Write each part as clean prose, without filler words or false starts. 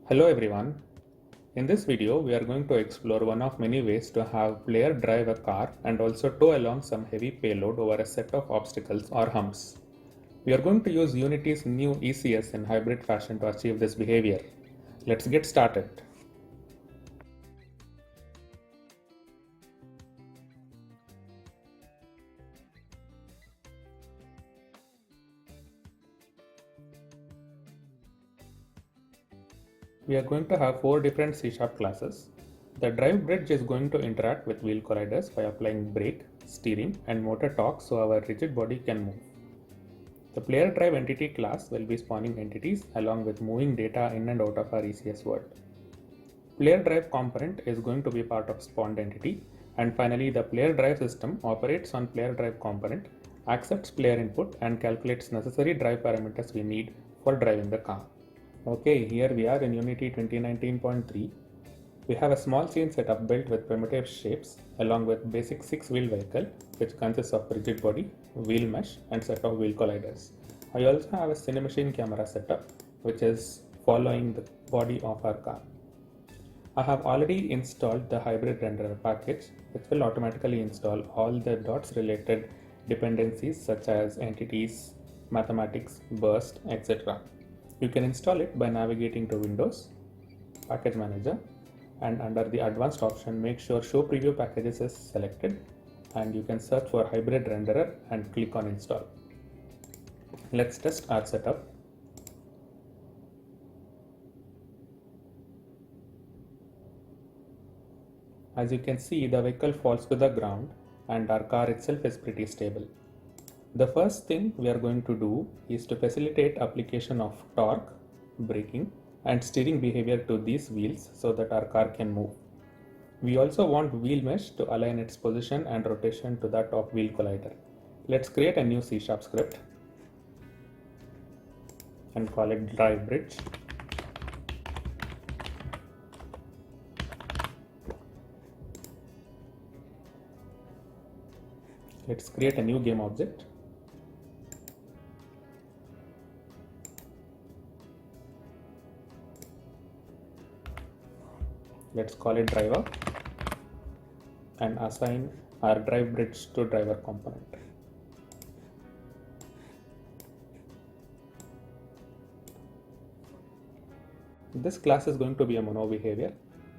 Hello everyone. In this video, we are going to explore one of many ways to have player drive a car and also tow along some heavy payload over a set of obstacles or humps. We are going to use Unity's new ECS in hybrid fashion to achieve this behavior. Let's get started. We are going to have 4 different C# classes. The drive bridge is going to interact with wheel colliders by applying brake, steering, and motor torque so our rigid body can move. The player drive entity class will be spawning entities along with moving data in and out of our ECS world. Player drive component is going to be part of spawned entity, and finally the player drive system operates on player drive component, accepts player input and calculates necessary drive parameters we need for driving the car. Okay, here we are in Unity 2019.3. We have a small scene setup built with primitive shapes along with basic 6-wheel vehicle which consists of rigid body, wheel mesh and set of wheel colliders. I also have a Cinemachine camera setup which is following the body of our car. I have already installed the hybrid renderer package which will automatically install all the dots related dependencies such as entities, mathematics, burst, etc. You can install it by navigating to Windows, Package Manager, and under the advanced option make sure show preview packages is selected and you can search for hybrid renderer and click on install. Let's test our setup. As you can see, the vehicle falls to the ground and our car itself is pretty stable. The first thing we are going to do is to facilitate application of torque, braking and steering behavior to these wheels so that our car can move. We also want wheel mesh to align its position and rotation to that of wheel collider. Let's create a new C# script and call it drive bridge. Let's create a new game object. Let's call it driver and assign our drive bridge to driver component. This class is going to be a mono behavior.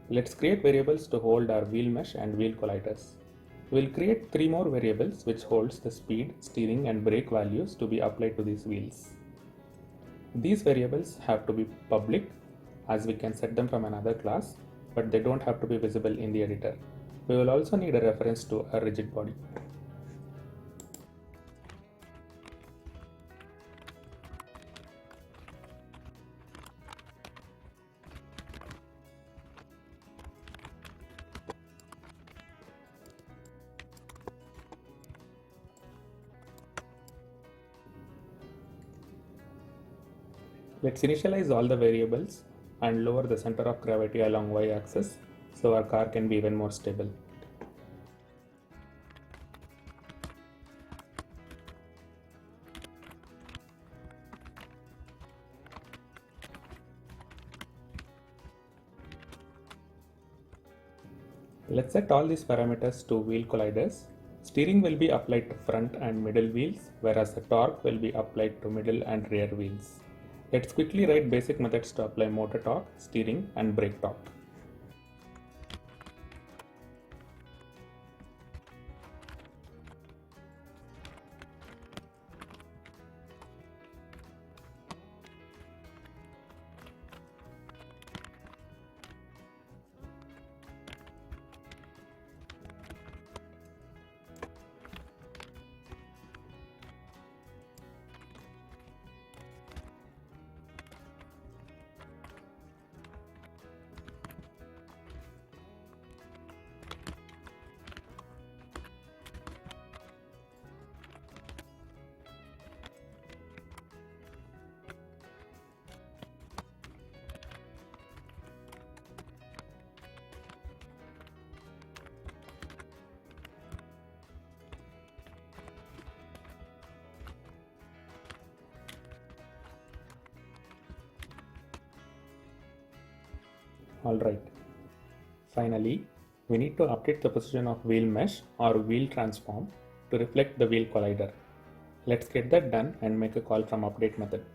Let's create variables to hold our wheel mesh and wheel colliders. We'll create 3 more variables which holds the speed, steering and brake values to be applied to these wheels. These variables have to be public as we can set them from another class, but they don't have to be visible in the editor. We will also need a reference to a rigid body. Let's initialize all the variables and lower the center of gravity along y-axis so our car can be even more stable. Let's set all these parameters to wheel colliders. Steering will be applied to front and middle wheels, whereas the torque will be applied to middle and rear wheels. Let's quickly write basic methods to apply motor torque, steering and brake torque. Alright. Finally, we need to update the position of wheel mesh or wheel transform to reflect the wheel collider. Let's get that done and make a call from update method.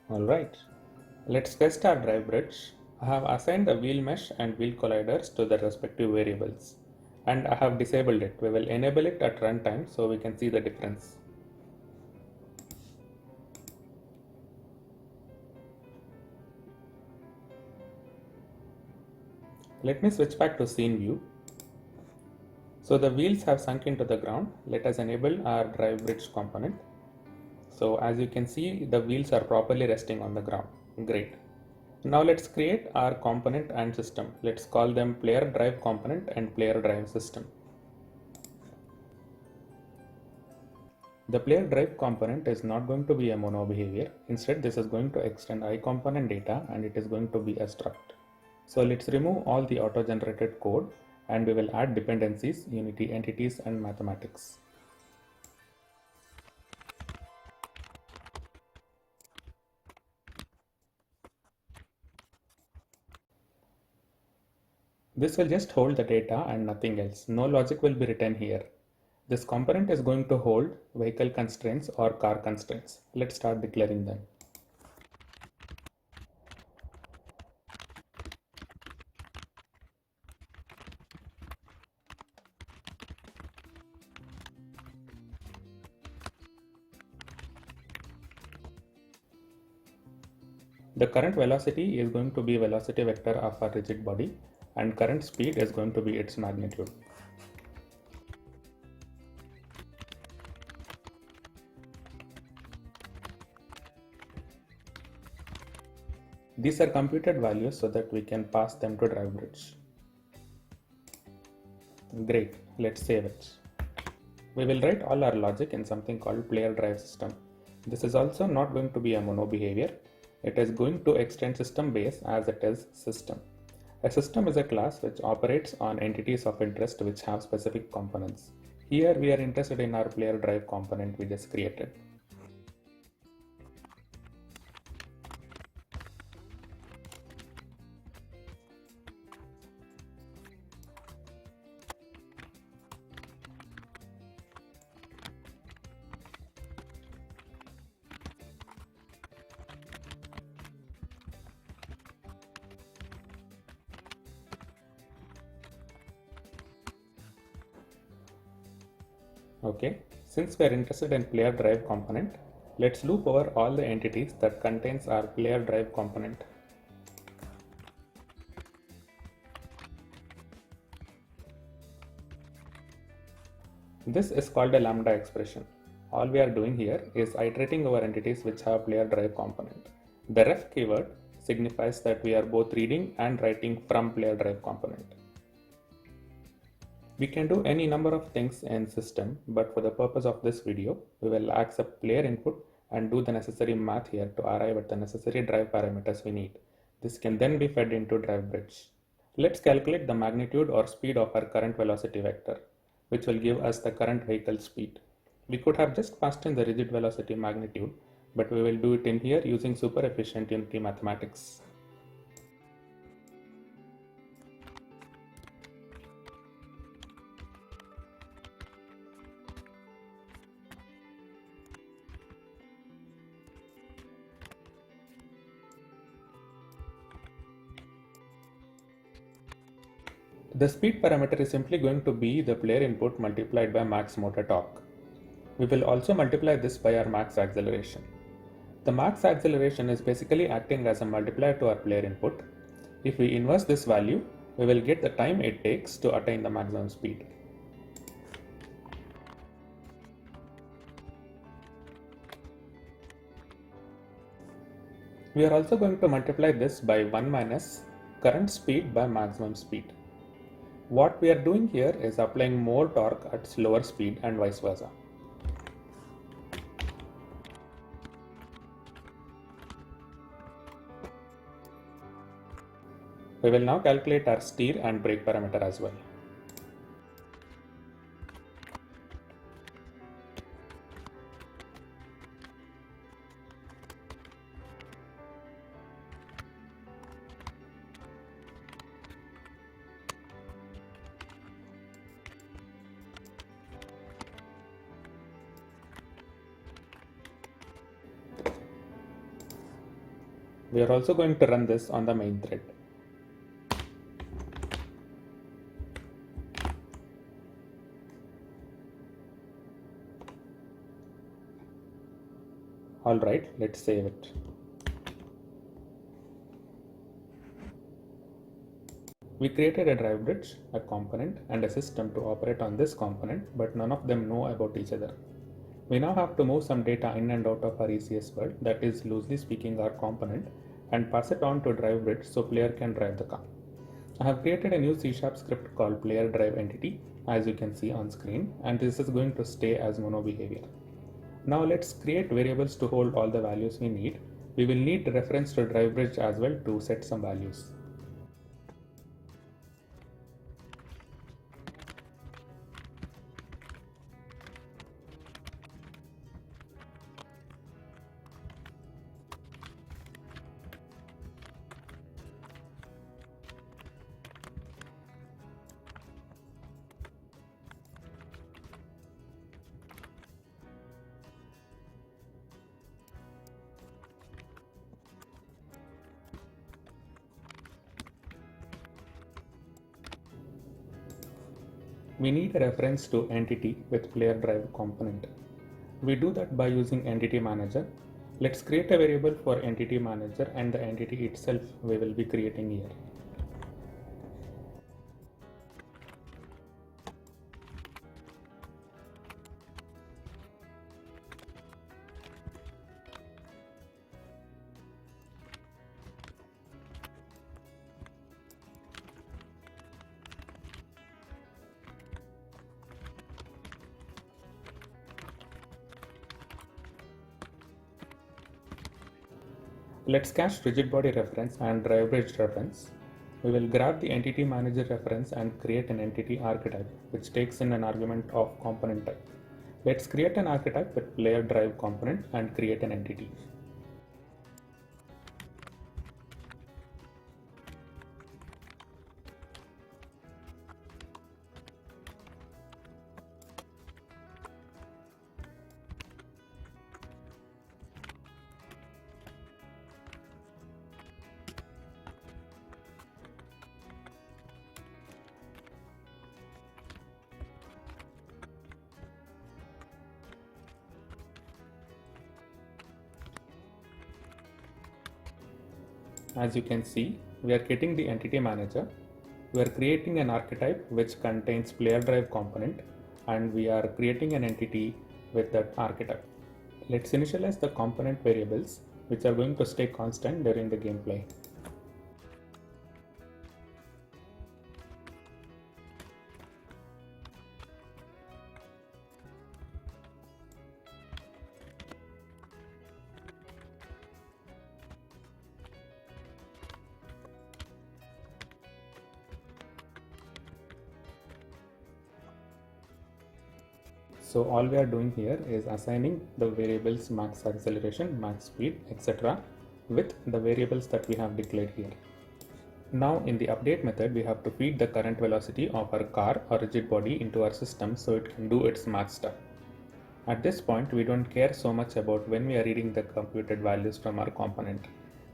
Alright, let's test our drive bridge. I have assigned the wheel mesh and wheel colliders to their respective variables, and I have disabled it. We will enable it at runtime so we can see the difference. Let me switch back to scene view. So the wheels have sunk into the ground. Let us enable our drive bridge component. So as you can see, the wheels are properly resting on the ground. Great. Now let's create our component and system. Let's call them player drive component and player drive system. The player drive component is not going to be a mono behavior. Instead, this is going to extend iComponent data and it is going to be a struct. So let's remove all the auto-generated code and we will add dependencies, Unity entities and mathematics. This will just hold the data and nothing else. No logic will be written here. This component is going to hold vehicle constraints or car constraints. Let's start declaring them. The current velocity is going to be velocity vector of our rigid body and current speed is going to be its magnitude. These are computed values so that we can pass them to drive bridge. Great, let's save it. We will write all our logic in something called player drive system. This is also not going to be a mono behavior. It is going to extend system base as it is system. A system is a class which operates on entities of interest which have specific components. Here we are interested in our player drive component we just created. Okay, since we are interested in player drive component, let's loop over all the entities that contains our player drive component. This is called a lambda expression. All we are doing here is iterating over entities which have player drive component. The ref keyword signifies that we are both reading and writing from player drive component. We can do any number of things in system, but for the purpose of this video, we will accept player input and do the necessary math here to arrive at the necessary drive parameters we need. This can then be fed into drive bridge. Let's calculate the magnitude or speed of our current velocity vector, which will give us the current vehicle speed. We could have just passed in the rigid velocity magnitude, but we will do it in here using super efficient Unity mathematics. The speed parameter is simply going to be the player input multiplied by max motor torque. We will also multiply this by our max acceleration. The max acceleration is basically acting as a multiplier to our player input. If we inverse this value, we will get the time it takes to attain the maximum speed. We are also going to multiply this by 1 minus current speed by maximum speed. What we are doing here is applying more torque at slower speed and vice versa. We will now calculate our steer and brake parameter as well. We are also going to run this on the main thread. Alright, let's save it. We created a drive bridge, a component, and a system to operate on this component, but none of them know about each other. We now have to move some data in and out of our ECS world, that is loosely speaking our component, and pass it on to drive bridge so player can drive the car. I have created a new C# script called player drive entity, as you can see on screen, and this is going to stay as mono behavior. Now let's create variables to hold all the values we need. We will need reference to drive bridge as well to set some values. We need a reference to entity with player drive component. We do that by using entity manager. Let's create a variable for entity manager and the entity itself we will be creating here. Let's cache rigid body reference and drive bridge reference. We will grab the entity manager reference and create an entity archetype which takes in an argument of component type. Let's create an archetype with player drive component and create an entity. As you can see, we are getting the entity manager. We are creating an archetype which contains player drive component, and we are creating an entity with that archetype. Let's initialize the component variables which are going to stay constant during the gameplay. So all we are doing here is assigning the variables max acceleration, max speed, etc. with the variables that we have declared here. Now in the update method, we have to feed the current velocity of our car or rigid body into our system so it can do its math stuff. At this point, we don't care so much about when we are reading the computed values from our component.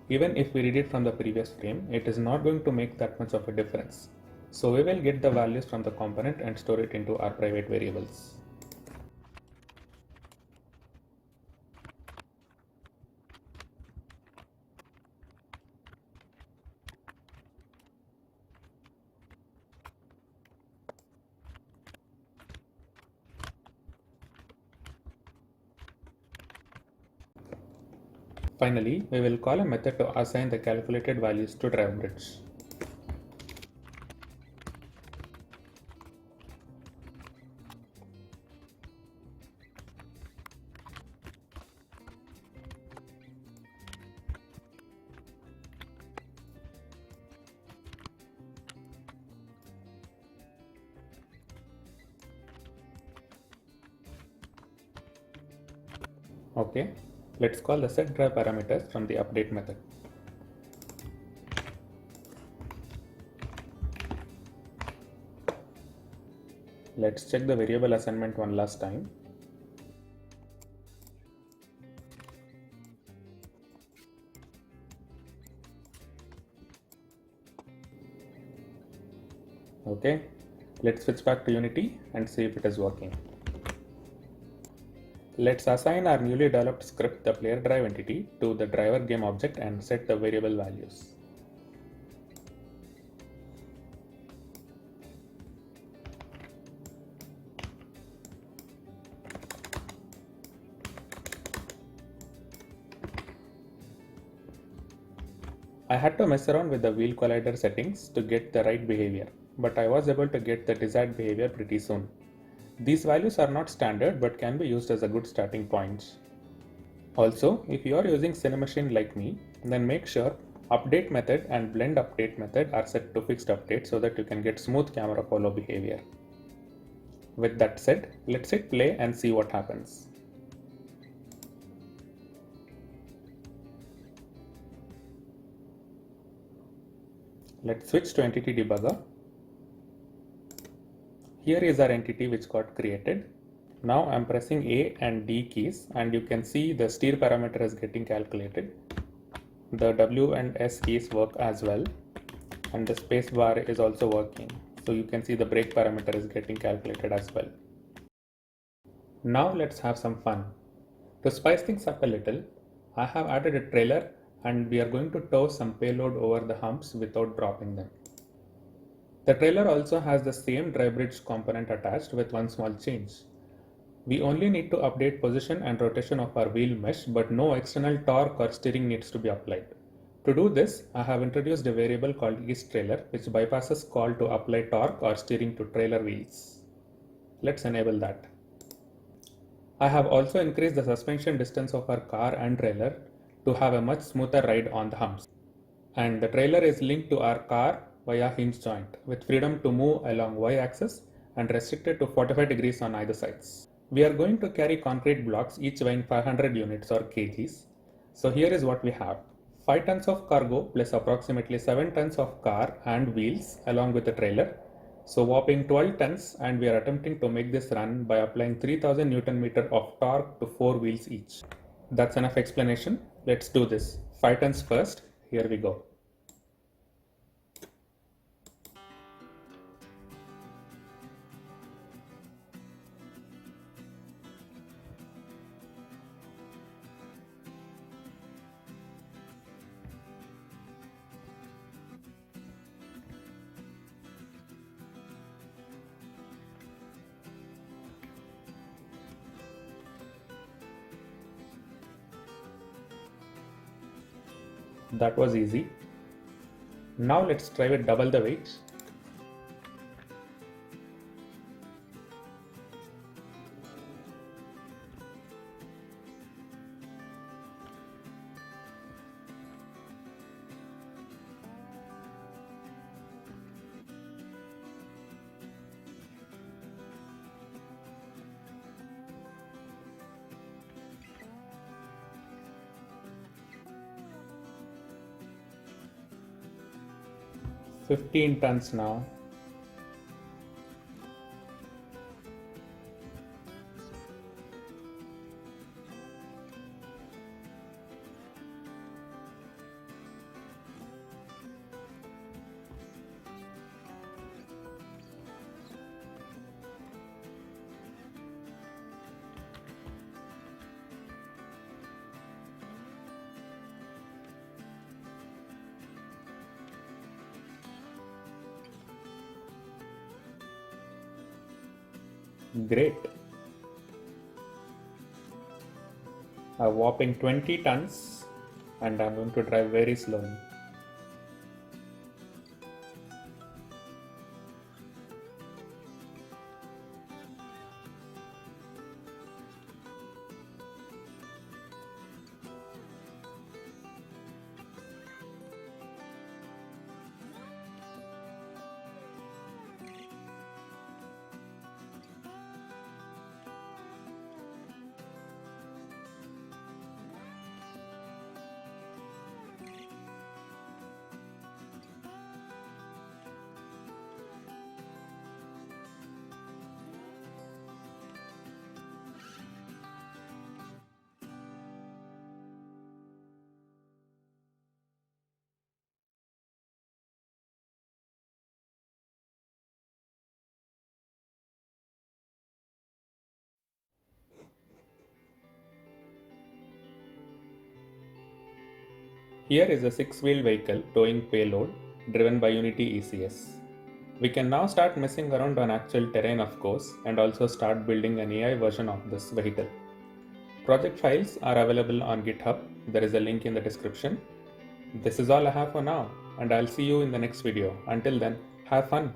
Even if we read it from the previous frame, it is not going to make that much of a difference. So we will get the values from the component and store it into our private variables. Finally, we will call a method to assign the calculated values to drive bridge. Okay, let's call the set drive parameters from the update method. Let's check the variable assignment one last time. Okay, let's switch back to Unity and see if it is working. Let's assign our newly developed script, the player drive entity, to the driver game object and set the variable values. I had to mess around with the wheel collider settings to get the right behavior, but I was able to get the desired behavior pretty soon. These values are not standard but can be used as a good starting point. Also, if you are using Cinemachine like me, then make sure update method and blend update method are set to fixed update so that you can get smooth camera follow behavior. With that said, let's hit play and see what happens. Let's switch to Entity Debugger. Here is our entity which got created. Now I'm pressing A and D keys and you can see the steer parameter is getting calculated. The W and S keys work as well, and the space bar is also working. So you can see the brake parameter is getting calculated as well. Now let's have some fun. To spice things up a little, I have added a trailer and we are going to tow some payload over the humps without dropping them. The trailer also has the same drive bridge component attached with one small change. We only need to update position and rotation of our wheel mesh, but no external torque or steering needs to be applied. To do this, I have introduced a variable called isTrailer, which bypasses call to apply torque or steering to trailer wheels. Let's enable that. I have also increased the suspension distance of our car and trailer to have a much smoother ride on the humps. And the trailer is linked to our car via hinge joint with freedom to move along y-axis and restricted to 45 degrees on either sides. We are going to carry concrete blocks each weighing 500 units or kgs. So here is what we have. 5 tons of cargo plus approximately 7 tons of car and wheels along with the trailer. So whopping 12 tons, and we are attempting to make this run by applying 3000 Newton meter of torque to 4 wheels each. That's enough explanation. Let's do this. 5 tons first. Here we go. That was easy. Now let's try with double the weight. $15 tons now. Great. A whopping 20 tons and I'm going to drive very slowly. Here is a 6-wheeled vehicle towing payload driven by Unity ECS. We can now start messing around on actual terrain, of course, and also start building an AI version of this vehicle. Project files are available on GitHub. There is a link in the description. This is all I have for now, and I'll see you in the next video. Until then, have fun.